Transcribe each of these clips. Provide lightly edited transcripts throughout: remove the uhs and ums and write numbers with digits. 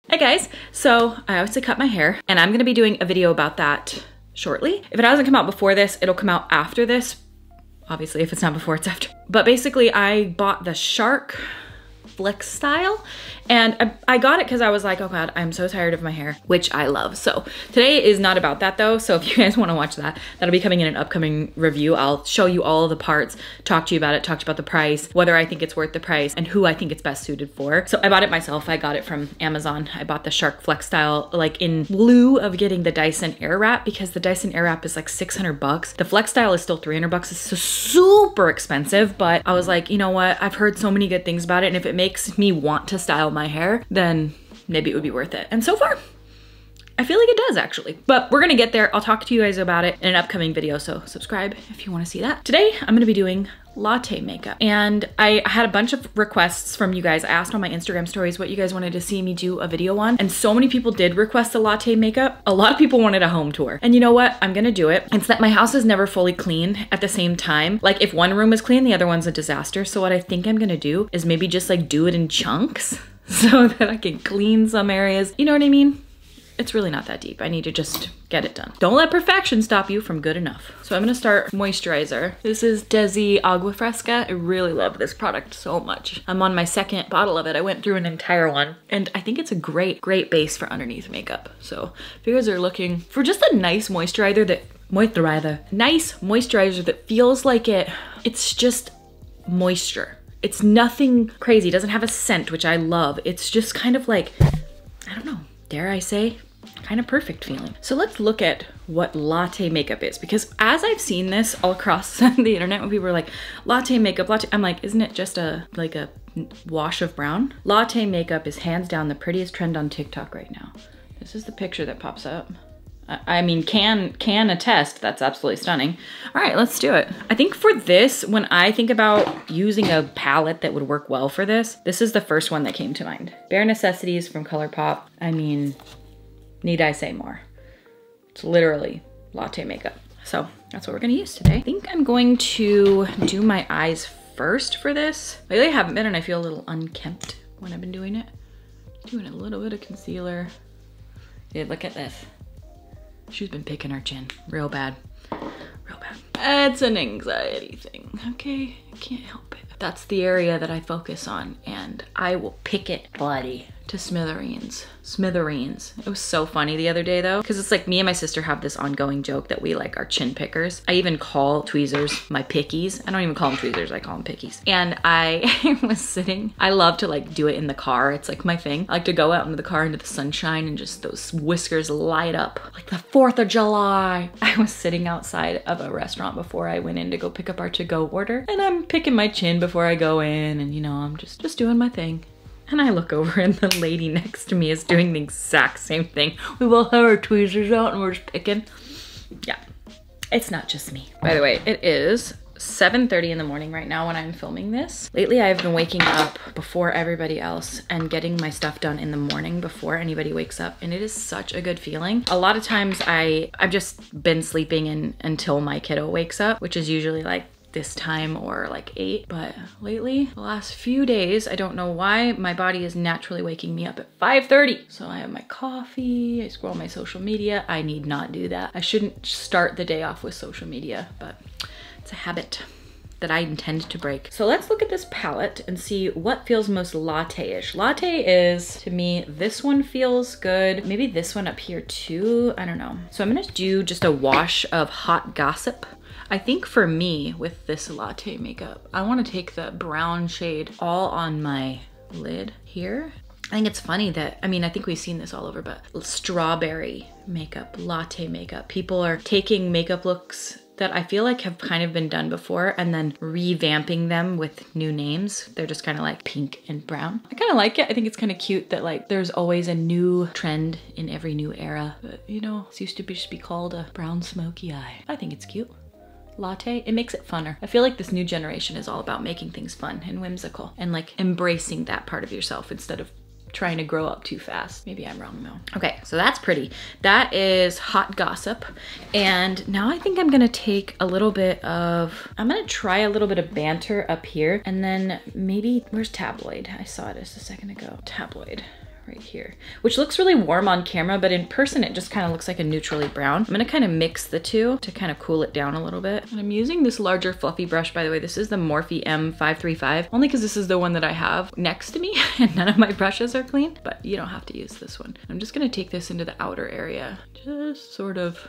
Hey guys, so I obviously cut my hair and I'm gonna be doing a video about that shortly. If it hasn't come out before this, it'll come out after this. Obviously, if it's not before, it's after. But basically, I bought the Shark FlexStyle and I got it because I was like, oh God, I'm so tired of my hair, which I love. So today is not about that though. So if you guys want to watch that, that'll be coming in an upcoming review. I'll show you all of the parts, talk to you about it, talk to you about the price, whether I think it's worth the price and who I think it's best suited for. So I bought it myself. I got it from Amazon. I bought the Shark FlexStyle like in lieu of getting the Dyson Airwrap because the Dyson Airwrap is like 600 bucks. The FlexStyle is still 300 bucks. It's so super expensive, but I was like, you know what? I've heard so many good things about it. And if it makes me want to style my hair, then maybe it would be worth it. And so far, I feel like it does actually, but we're gonna get there. I'll talk to you guys about it in an upcoming video, so subscribe if you wanna see that. Today, I'm gonna be doing latte makeup. And I had a bunch of requests from you guys. I asked on my Instagram stories what you guys wanted to see me do a video on, and so many people did request a latte makeup. A lot of people wanted a home tour. And you know what? I'm gonna do it. It's that my house is never fully clean at the same time. Like if one room is clean, the other one's a disaster. So what I think I'm gonna do is maybe just like do it in chunks so that I can clean some areas. You know what I mean? It's really not that deep. I need to just get it done. Don't let perfection stop you from good enough. So I'm gonna start moisturizer. This is Desi Agua Fresca. I really love this product so much. I'm on my second bottle of it. I went through an entire one and I think it's a great base for underneath makeup. So if you guys are looking for just a nice moisturizer that feels like it's just moisture. It's nothing crazy. It doesn't have a scent, which I love. It's just kind of like, I don't know, dare I say, kind of perfect feeling. So let's look at what latte makeup is, because as I've seen this all across the internet when people are like, latte makeup, latte, I'm like, isn't it just like a wash of brown? Latte makeup is hands down the prettiest trend on TikTok right now. This is the picture that pops up. I mean, can attest, that's absolutely stunning. All right, let's do it. I think for this, when I think about using a palette that would work well for this, this is the first one that came to mind. Bare Necessities from ColourPop. I mean, need I say more? It's literally latte makeup. So that's what we're gonna use today. I think I'm going to do my eyes first for this. Lately I haven't been and I feel a little unkempt when I've been doing it. Doing a little bit of concealer. Dude, look at this. She's been picking her chin real bad, real bad. It's an anxiety thing, okay? I can't help it. That's the area that I focus on and I will pick it bloody to smithereens. Smithereens. It was so funny the other day though, because it's like me and my sister have this ongoing joke that we like are chin pickers. I even call tweezers my pickies. I don't even call them tweezers, I call them pickies. And I was sitting, I love to like do it in the car. It's like my thing. I like to go out into the car into the sunshine and just those whiskers light up like the 4th of July. I was sitting outside of a restaurant before I went in to go pick up our to-go order and I'm picking my chin before I go in and you know, I'm just doing my thing. And I look over and the lady next to me is doing the exact same thing. We both have our tweezers out and we're just picking. Yeah, it's not just me. By the way, it is 7:30 in the morning right now when I'm filming this. Lately, I've been waking up before everybody else and getting my stuff done in the morning before anybody wakes up. And it is such a good feeling. A lot of times I've just been sleeping until my kiddo wakes up, which is usually like this time or like 8, but lately the last few days I don't know why my body is naturally waking me up at 5:30. So I have my coffee, I scroll my social media. I need not do that. I shouldn't start the day off with social media, but it's a habit that I intend to break. So let's look at this palette and see what feels most latte-ish. Latte is, to me, this one feels good. Maybe this one up here too, I don't know. So I'm gonna do just a wash of Hot Gossip. I think for me, with this latte makeup, I wanna take the brown shade all on my lid here. I think it's funny that, I mean, I think we've seen this all over, but strawberry makeup, latte makeup. People are taking makeup looks that I feel like have kind of been done before and then revamping them with new names. They're just kind of like pink and brown. I kind of like it. I think it's kind of cute that like there's always a new trend in every new era. But you know, this used to just be called a brown smoky eye. I think it's cute. Latte, it makes it funner. I feel like this new generation is all about making things fun and whimsical and like embracing that part of yourself instead of trying to grow up too fast. Maybe I'm wrong though. Okay, so that's pretty. That is Hot Gossip. And now I think I'm gonna take a little bit of, I'm gonna try a little bit of Banter up here and then maybe, where's Tabloid? I saw it just a second ago. Tabloid, right here, which looks really warm on camera, but in person it just kind of looks like a neutrally brown. I'm gonna kind of mix the two to kind of cool it down a little bit. And I'm using this larger fluffy brush, by the way. This is the Morphe M535, only because this is the one that I have next to me and none of my brushes are clean, but you don't have to use this one. I'm just gonna take this into the outer area, just sort of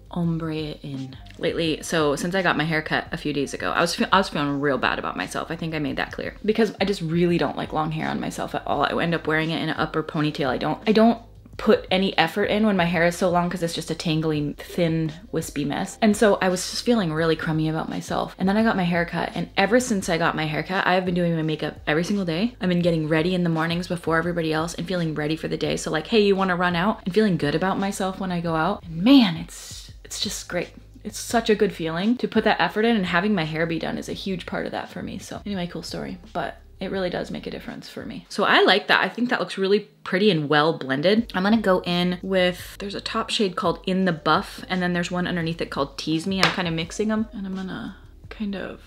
ombre it in. Lately, so since I got my hair cut a few days ago, I was feeling real bad about myself. I think I made that clear because I just really don't like long hair on myself at all. I end up wearing it in an upper ponytail. I don't put any effort in when my hair is so long because it's just a tangling, thin, wispy mess. And so I was just feeling really crummy about myself. And then I got my hair cut, and ever since I got my hair cut, I've been doing my makeup every single day. I've been getting ready in the mornings before everybody else and feeling ready for the day. So like, hey, you want to run out? And feeling good about myself when I go out. And man, it's just great. It's such a good feeling to put that effort in, and having my hair be done is a huge part of that for me. So anyway, cool story, but it really does make a difference for me. So I like that. I think that looks really pretty and well blended. I'm gonna go in with, there's a top shade called In the Buff, and then there's one underneath it called Tease Me. I'm kind of mixing them, and I'm gonna kind of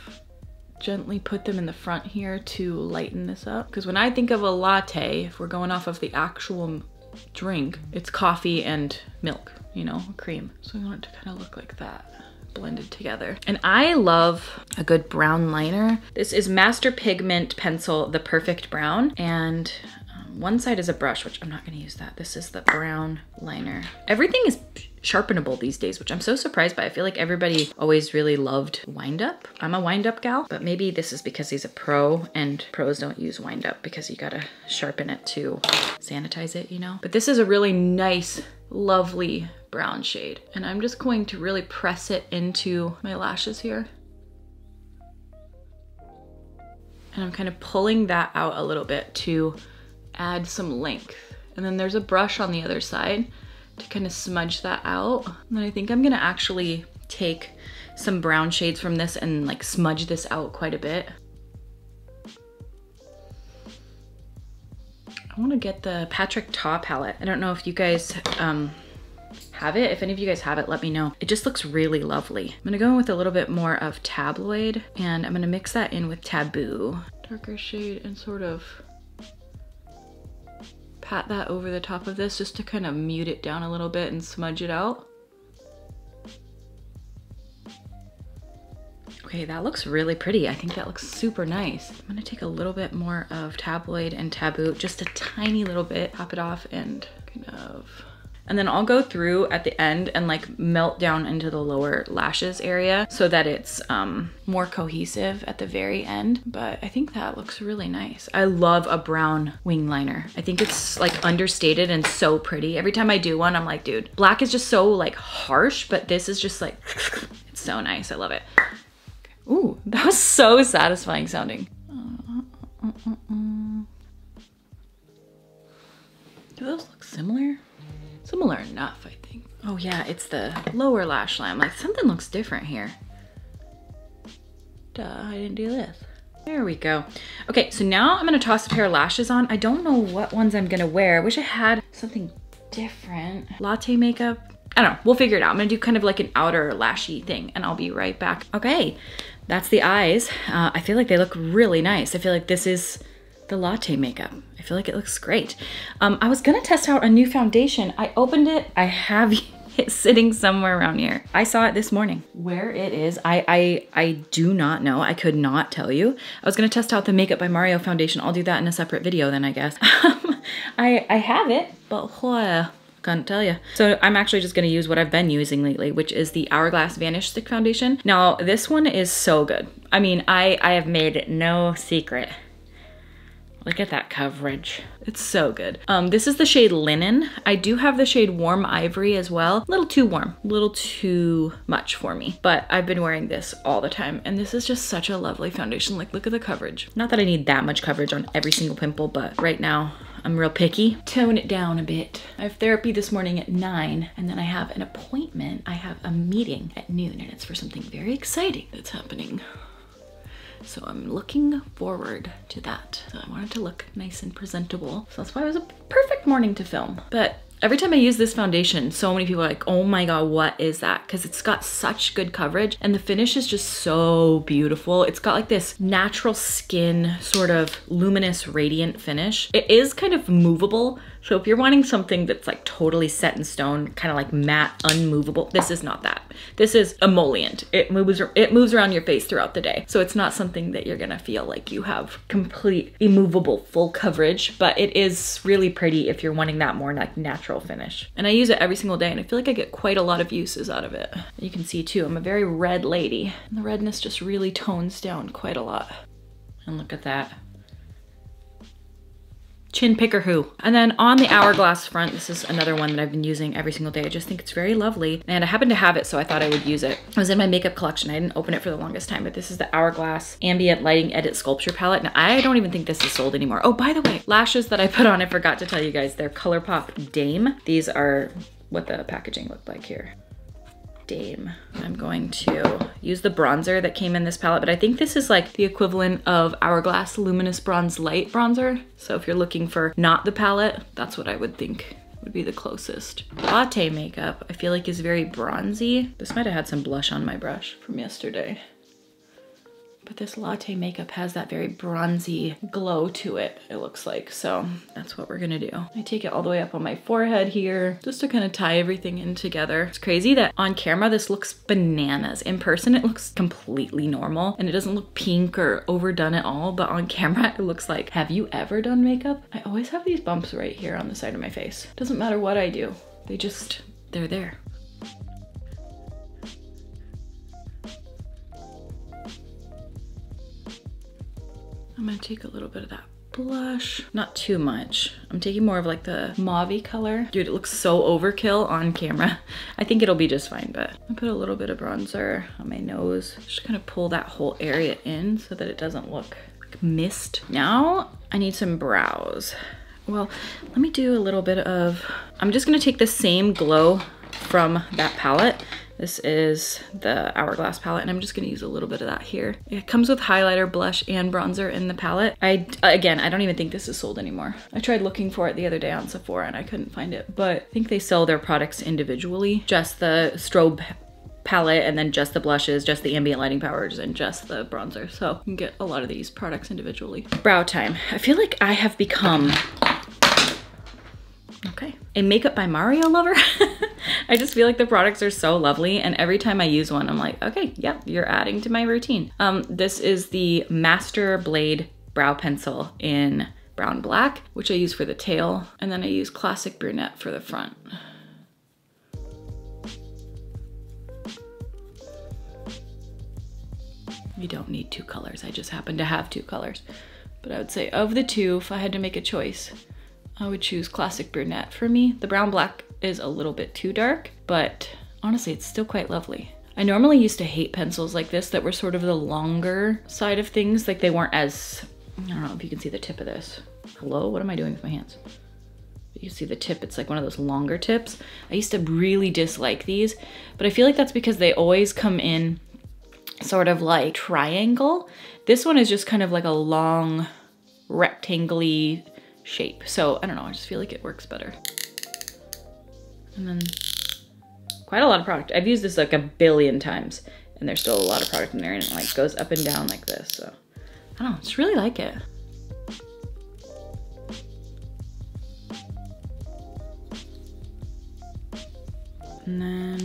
gently put them in the front here to lighten this up. Because when I think of a latte, if we're going off of the actual drink, it's coffee and milk, you know, cream. So I want it to kind of look like that, blended together. And I love a good brown liner. This is Master Pigment Pencil, the Perfect Brown. And one side is a brush, which I'm not gonna use that. This is the brown liner. Everything is sharpenable these days, which I'm so surprised by. I feel like everybody always really loved wind up. I'm a wind up gal, but maybe this is because he's a pro and pros don't use wind up because you gotta sharpen it to sanitize it, you know? But this is a really nice, lovely brown shade. And I'm just going to really press it into my lashes here. And I'm kind of pulling that out a little bit to add some length. And then there's a brush on the other side to kind of smudge that out. And then I think I'm gonna actually take some brown shades from this and like smudge this out quite a bit. I wanna get the Patrick Ta palette. I don't know if you guys have it. If any of you guys have it, let me know. It just looks really lovely. I'm gonna go in with a little bit more of Tabloid, and I'm gonna mix that in with Taboo. Darker shade, and sort of pat that over the top of this just to kind of mute it down a little bit and smudge it out. Okay, that looks really pretty. I think that looks super nice. I'm gonna take a little bit more of Tabloid and Taboo, just a tiny little bit, pop it off and kind of, and then I'll go through at the end and like melt down into the lower lashes area so that it's more cohesive at the very end. But I think that looks really nice. I love a brown wing liner. I think it's like understated and so pretty. Every time I do one, I'm like, dude, black is just so like harsh, but this is just like, it's so nice. I love it. Ooh, that was so satisfying sounding. Do those look similar? Similar enough, I think. Oh yeah, it's the lower lash line. I'm like, something looks different here. Duh, I didn't do this. There we go. Okay, so now I'm gonna toss a pair of lashes on. I don't know what ones I'm gonna wear. I wish I had something different. Latte makeup. I don't know, we'll figure it out. I'm gonna do kind of like an outer lashy thing and I'll be right back. Okay, that's the eyes. I feel like they look really nice. I feel like this is the latte makeup. I feel like it looks great. I was gonna test out a new foundation. I opened it, I have it sitting somewhere around here. I saw it this morning. Where it is, I do not know. I could not tell you. I was gonna test out the Makeup by Mario foundation. I'll do that in a separate video then, I guess. I have it, but where? Can't tell you. So I'm actually just gonna use what I've been using lately, which is the Hourglass Vanish Stick Foundation. Now, this one is so good. I mean, I have made it no secret. Look at that coverage. It's so good. This is the shade Linen. I do have the shade Warm Ivory as well. A little too warm, a little too much for me, but I've been wearing this all the time. And this is just such a lovely foundation. Like, look at the coverage. Not that I need that much coverage on every single pimple, but right now I'm real picky. Tone it down a bit. I have therapy this morning at 9, and then I have an appointment. I have a meeting at noon, and it's for something very exciting that's happening. So I'm looking forward to that. So I wanted to look nice and presentable. So that's why it was a perfect morning to film. But Every time I use this foundation, so many people are like, oh my God, what is that? Because it's got such good coverage and the finish is just so beautiful. It's got like this natural skin, sort of luminous, radiant finish. It is kind of movable. So if you're wanting something that's like totally set in stone, kind of like matte, unmovable, this is not that. This is emollient. It moves around your face throughout the day. So it's not something that you're gonna feel like you have complete, immovable, full coverage, but it is really pretty if you're wanting that more like natural finish. And I use it every single day and I feel like I get quite a lot of uses out of it. You can see too, I'm a very red lady. And the redness just really tones down quite a lot. And look at that. Chin picker who. And then on the hourglass front, this is another one that I've been using every single day. I just think it's very lovely. And I happen to have it, so I thought I would use it. It was in my makeup collection. I didn't open it for the longest time, but this is the Hourglass Ambient Lighting Edit Sculpture Palette. And I don't even think this is sold anymore. Oh, by the way, lashes that I put on, I forgot to tell you guys, they're ColourPop Dame. These are what the packaging looked like here. Dame. I'm going to use the bronzer that came in this palette, but I think this is like the equivalent of Hourglass Luminous Bronze Light bronzer. So if you're looking for not the palette, that's what I would think would be the closest. Latte makeup, I feel like is very bronzy. This might have had some blush on my brush from yesterday. But this latte makeup has that very bronzy glow to it, it looks like. So that's what we're gonna do. I take it all the way up on my forehead here, just to kind of tie everything in together. It's crazy that on camera, this looks bananas. In person, it looks completely normal and it doesn't look pink or overdone at all. But on camera, it looks like, have you ever done makeup? I always have these bumps right here on the side of my face. Doesn't matter what I do. They're there. I'm gonna take a little bit of that blush, not too much. I'm taking more of like the mauve-y color. Dude, it looks so overkill on camera. I think it'll be just fine, but I put a little bit of bronzer on my nose. Just kind of pull that whole area in so that it doesn't look like mist. Now I need some brows. Well, let me do a little bit of, I'm just gonna take the same glow from that palette. This is the Hourglass palette and I'm just gonna use a little bit of that here. It comes with highlighter, blush, and bronzer in the palette. Again, I don't even think this is sold anymore. I tried looking for it the other day on Sephora and I couldn't find it, but I think they sell their products individually. Just the strobe palette and then just the blushes, just the ambient lighting powders, and just the bronzer. So you can get a lot of these products individually. Brow time. I feel like I have become a Makeup by Mario lover. I just feel like the products are so lovely and every time I use one, I'm like, okay, yep, you're adding to my routine. This is the Master Blade Brow Pencil in Brown Black, which I use for the tail, and then I use Classic Brunette for the front. You don't need two colors, I just happen to have two colors. But I would say of the two, if I had to make a choice, I would choose Classic Brunette for me. The Brown Black is a little bit too dark, but honestly, it's still quite lovely. I normally used to hate pencils like this that were sort of the longer side of things. Like they weren't as, I don't know if you can see the tip of this. Hello, what am I doing with my hands? You see the tip, it's like one of those longer tips. I used to really dislike these, but I feel like that's because they always come in sort of like triangle. This one is just kind of like a long rectangle-y shape. So I don't know, I just feel like it works better. And then quite a lot of product. I've used this like a billion times and there's still a lot of product in there and it like goes up and down like this. So I don't know, just really like it. And then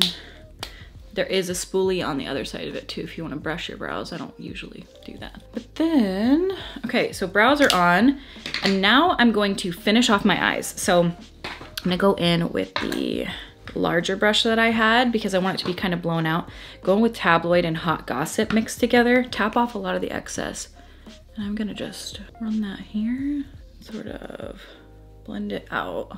there is a spoolie on the other side of it too if you want to brush your brows. I don't usually do that. But then, okay, so brows are on and now I'm going to finish off my eyes. So I'm gonna go in with the larger brush that I had because I want it to be kind of blown out. Going with Tabloid and Hot Gossip mixed together, tap off a lot of the excess. And I'm gonna just run that here, sort of blend it out.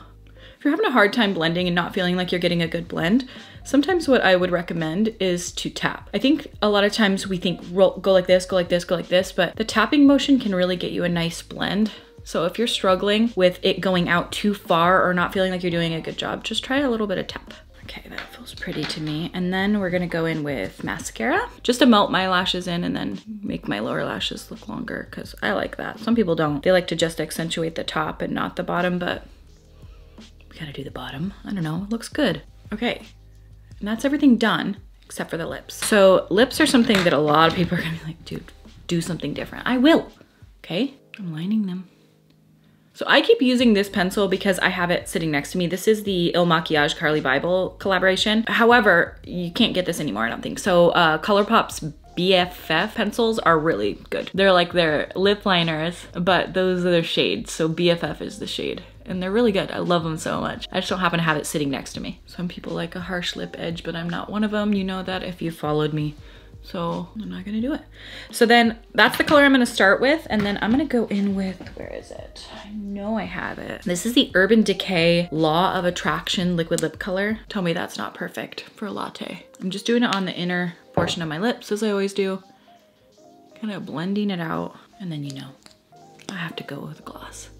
If you're having a hard time blending and not feeling like you're getting a good blend, sometimes what I would recommend is to tap. I think a lot of times we think go like this, go like this, go like this, but the tapping motion can really get you a nice blend. So if you're struggling with it going out too far or not feeling like you're doing a good job, just try a little bit of tap. Okay, that feels pretty to me. And then we're gonna go in with mascara, just to melt my lashes in and then make my lower lashes look longer, because I like that. Some people don't. They like to just accentuate the top and not the bottom, but We gotta do the bottom. I don't know, it looks good. Okay, and that's everything done except for the lips. So lips are something that a lot of people are gonna be like, dude, do something different. I will, okay? I'm lining them. So I keep using this pencil because I have it sitting next to me. This is the Il Makiage Carli Bybel collaboration. However, you can't get this anymore, I don't think. So ColourPop's BFF pencils are really good. They're like their lip liners, but those are their shades. So BFF is the shade. And they're really good. I love them so much. I just don't happen to have it sitting next to me. Some people like a harsh lip edge, but I'm not one of them. You know that if you followed me. So I'm not gonna do it. So then that's the color I'm gonna start with. And then I'm gonna go in with, where is it? I know I have it. This is the Urban Decay Law of Attraction liquid lip color. Tell me that's not perfect for a latte. I'm just doing it on the inner portion of my lips as I always do. Kind of blending it out. And then, you know, I have to go with gloss.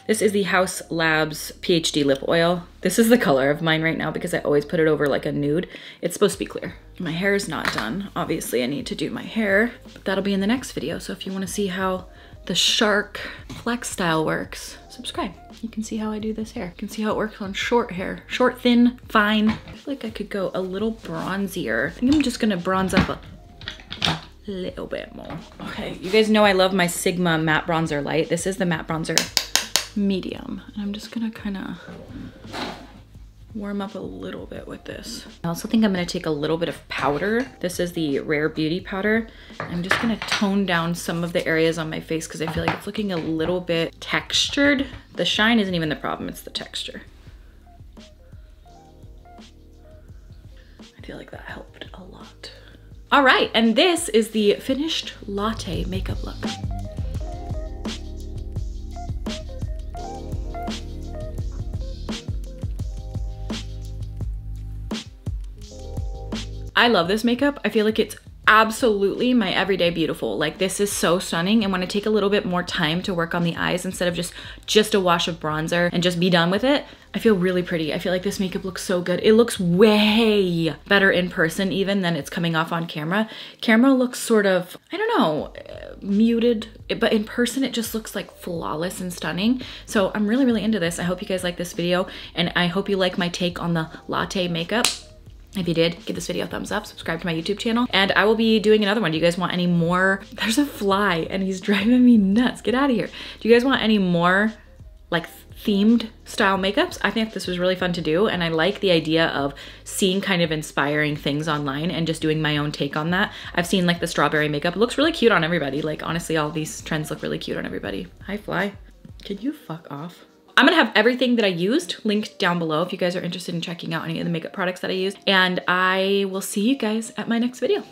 This is the Haus Labs PhD lip oil. This is the color of mine right now because I always put it over like a nude. It's supposed to be clear. My hair is not done. Obviously I need to do my hair, but that'll be in the next video. So if you wanna see how the Shark Flex style works, subscribe. You can see how I do this hair. You can see how it works on short hair. Short, thin, fine. I feel like I could go a little bronzier. I think I'm just gonna bronze up a little bit more. Okay, you guys know I love my Sigma matte bronzer light. This is the matte bronzer medium. And I'm just gonna kind of warm up a little bit with this. I also think I'm gonna take a little bit of powder. This is the Rare Beauty powder. I'm just gonna tone down some of the areas on my face because I feel like it's looking a little bit textured. The shine isn't even the problem, it's the texture. I feel like that helped a lot. All right, and this is the finished latte makeup look. I love this makeup. I feel like it's absolutely my everyday beautiful. Like this is so stunning, and when I take a little bit more time to work on the eyes instead of just a wash of bronzer and just be done with it, I feel really pretty. I feel like this makeup looks so good. It looks way better in person even than it's coming off on camera. Camera looks sort of, I don't know, muted, but in person it just looks like flawless and stunning. So I'm really, really into this. I hope you guys like this video, and I hope you like my take on the latte makeup. If you did, give this video a thumbs up, subscribe to my YouTube channel, and I will be doing another one. Do you guys want any more? There's a fly and he's driving me nuts. Get out of here. Do you guys want any more like themed style makeups? I think this was really fun to do, and I like the idea of seeing kind of inspiring things online and just doing my own take on that. I've seen like the strawberry makeup. It looks really cute on everybody. Like honestly, all these trends look really cute on everybody. Hi fly. Can you fuck off? I'm gonna have everything that I used linked down below if you guys are interested in checking out any of the makeup products that I used. And I will see you guys at my next video.